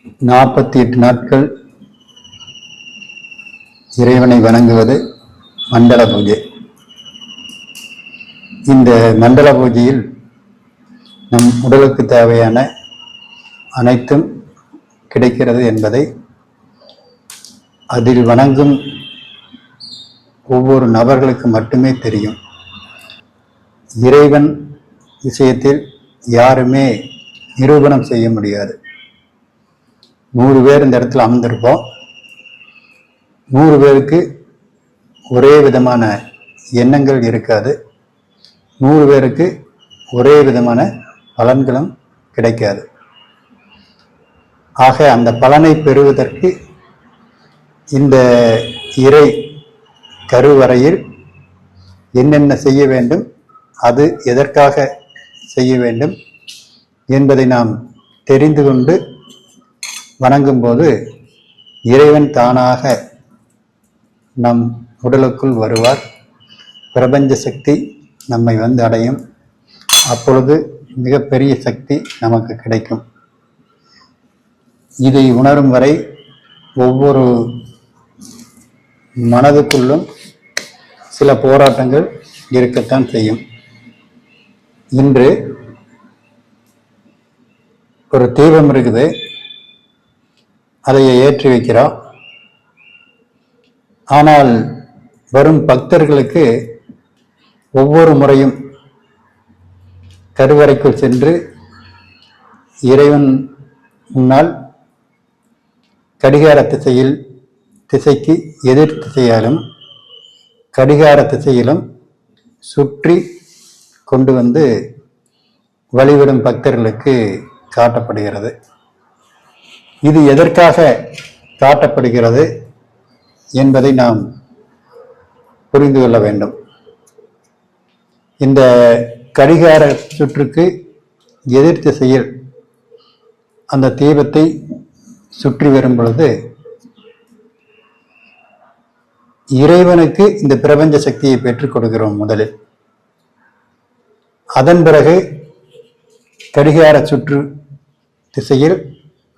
48 நாட்கள் இறைவனை வணங்குவது மண்டல பூஜை. இந்த மண்டல பூஜையில் நம் உடலுக்கு தேவையான அனைத்தும் கிடைக்கிறது என்பதை அதில் வணங்கும் ஒவ்வொரு நபர்களுக்கு மட்டுமே தெரியும். இறைவன் விஷயத்தில் யாருமே நிரூபணம் செய்ய முடியாது. 100 பேர் இந்த இடத்துல அமர்ந்திருப்போம். 100 பேருக்கு ஒரே விதமான எண்ணங்கள் இருக்காது. 100 பேருக்கு ஒரே விதமான பலன்களும் கிடைக்காது. ஆக அந்த பலனை பெறுவதற்கு இந்த இறை கருவறையில் என்னென்ன செய்ய வேண்டும், அது எதற்காக செய்ய வேண்டும் என்பதை நாம் தெரிந்து கொண்டு வணங்கும் போது இறைவன் தானாக நம் உடலுக்குள் வருவார். பிரபஞ்ச சக்தி நம்மை வந்து அடையும். அப்பொழுது மிகப்பெரிய சக்தி நமக்கு கிடைக்கும். இதை உணரும் வரை ஒவ்வொரு மனதுக்குள்ளும் சில போராட்டங்கள் இருக்கத்தான் செய்யும். இன்று ஒரு தீபம் இருக்குது, அதை ஏற்றி வைக்கிறோம். ஆனால் வரும் பக்தர்களுக்கு ஒவ்வொரு முறையும் கருவறைக்குள் சென்று இறைவன் முன்னால் கடிகார திசைக்கு எதிர் திசையாலும் கடிகார திசையிலும் சுற்றி கொண்டு வந்து வழிவிடும் பக்தர்களுக்கு காட்டப்படுகிறது. இது எதற்காக காட்டப்படுகிறது என்பதை நாம் புரிந்து கொள்ள வேண்டும். இந்த கடிகார சுற்றுக்கு எதிர் திசையில் அந்த தீபத்தை சுற்றி வரும் பொழுது இறைவனுக்கு இந்த பிரபஞ்ச சக்தியை பெற்றுக் கொடுக்கிறோம் முதலில். அதன் பிறகு கடிகார சுற்று திசையில்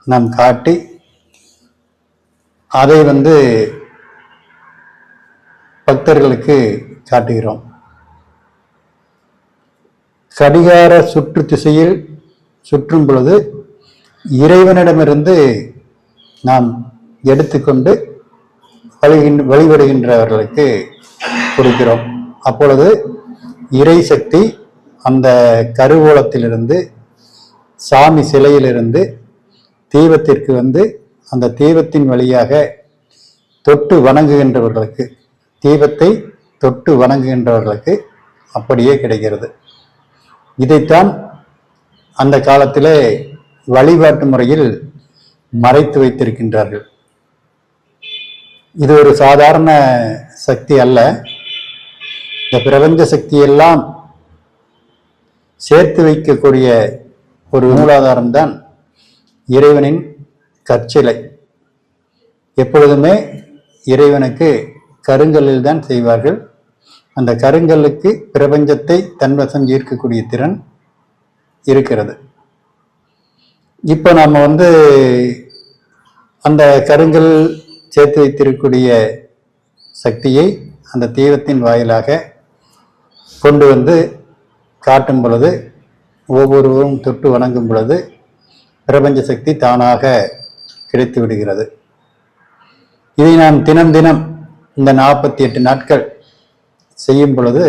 நாம் காட்டி அதை பக்தர்களுக்கு காட்டுகிறோம். கடிகார சுற்று திசையில் சுற்றும் பொழுது இறைவனிடமிருந்து நாம் எடுத்துக்கொண்டு வழிபடுகின்றவர்களுக்கு கொடுக்கிறோம். அப்பொழுது இறை சக்தி அந்த கருவூலத்திலிருந்து, சாமி சிலையிலிருந்து தீபத்திற்கு அந்த தீபத்தின் வழியாக தொட்டு வணங்குகின்றவர்களுக்கு, தீபத்தை தொட்டு வணங்குகின்றவர்களுக்கு அப்படியே கிடைக்கிறது. இதைத்தான் அந்த காலத்திலே வழிபாட்டு முறையில் மறைத்து வைத்திருக்கின்றார்கள். இது ஒரு சாதாரண சக்தி அல்ல. இந்த பிரபஞ்ச சக்தியெல்லாம் சேர்த்து வைக்கக்கூடிய ஒரு மூலாதாரம் தான் இறைவனின் கற்சிலை. எப்பொழுதுமே இறைவனுக்கு கருங்கல்லில் தான் செய்வார்கள். அந்த கருங்கல்லுக்கு பிரபஞ்சத்தை தன்வசம் ஈர்க்கக்கூடிய திறன் இருக்கிறது. இப்போ நம்ம அந்த கருங்கல் சேர்த்து வைத்திருக்கக்கூடிய சக்தியை அந்த தீபத்தின் வாயிலாக கொண்டு காட்டும் பொழுது, ஒவ்வொருவரும் தொட்டு வணங்கும் பொழுது பிரபஞ்ச சக்தி தானாக கிடைத்து விடுகிறது. இதை நாம் தினம் தினம் இந்த 48 நாட்கள் செய்யும் பொழுது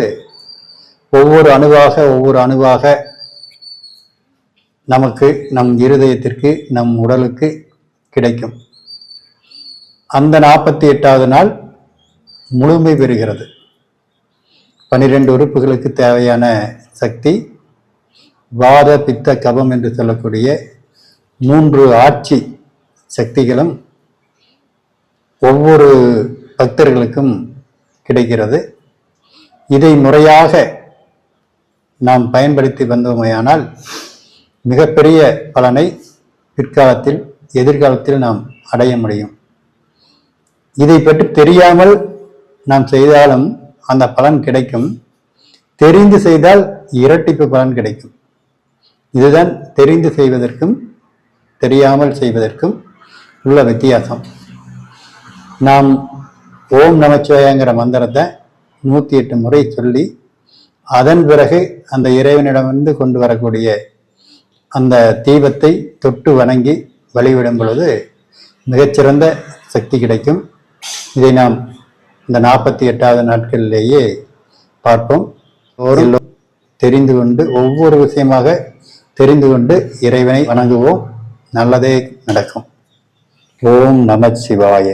ஒவ்வொரு அணுவாக நமக்கு, நம் இருதயத்திற்கு, நம் உடலுக்கு கிடைக்கும். அந்த 48வது நாள் முழுமை பெறுகிறது. 12 உறுப்புகளுக்கு தேவையான சக்தி, வாத பித்த கபம் என்று சொல்லக்கூடிய 3 ஆட்சி சக்திகளும் ஒவ்வொரு பக்தர்களுக்கும் கிடைக்கிறது. இதை முறையாக நாம் பயன்படுத்தி வந்தோமையானால் மிகப்பெரிய பலனை பிற்காலத்தில், எதிர்காலத்தில் நாம் அடைய முடியும். இதை பற்றி தெரியாமல் நாம் செய்தாலும் அந்த பலன் கிடைக்கும். தெரிந்து செய்தால் இரட்டிப்பு பலன் கிடைக்கும். இதுதான் தெரிந்து செய்வதற்கும் தெரியாமல் செய்வதற்கும் உள்ள வித்தியாசம். நாம் ஓம் நமச்சிவாயங்கிற மந்திரத்தை 108 முறை சொல்லி அதன் பிறகு அந்த இறைவனிடமிருந்து கொண்டு வரக்கூடிய அந்த தீபத்தை தொட்டு வணங்கி வழிவிடும் பொழுது மிகச்சிறந்த சக்தி கிடைக்கும். இதை நாம் இந்த 48வது நாட்களிலேயே பார்ப்போம். தெரிந்து கொண்டு ஒவ்வொரு விஷயமாக தெரிந்து கொண்டு இறைவனை வணங்குவோம். நல்லதே நடக்கும். ஓம் நமச்சிவாய.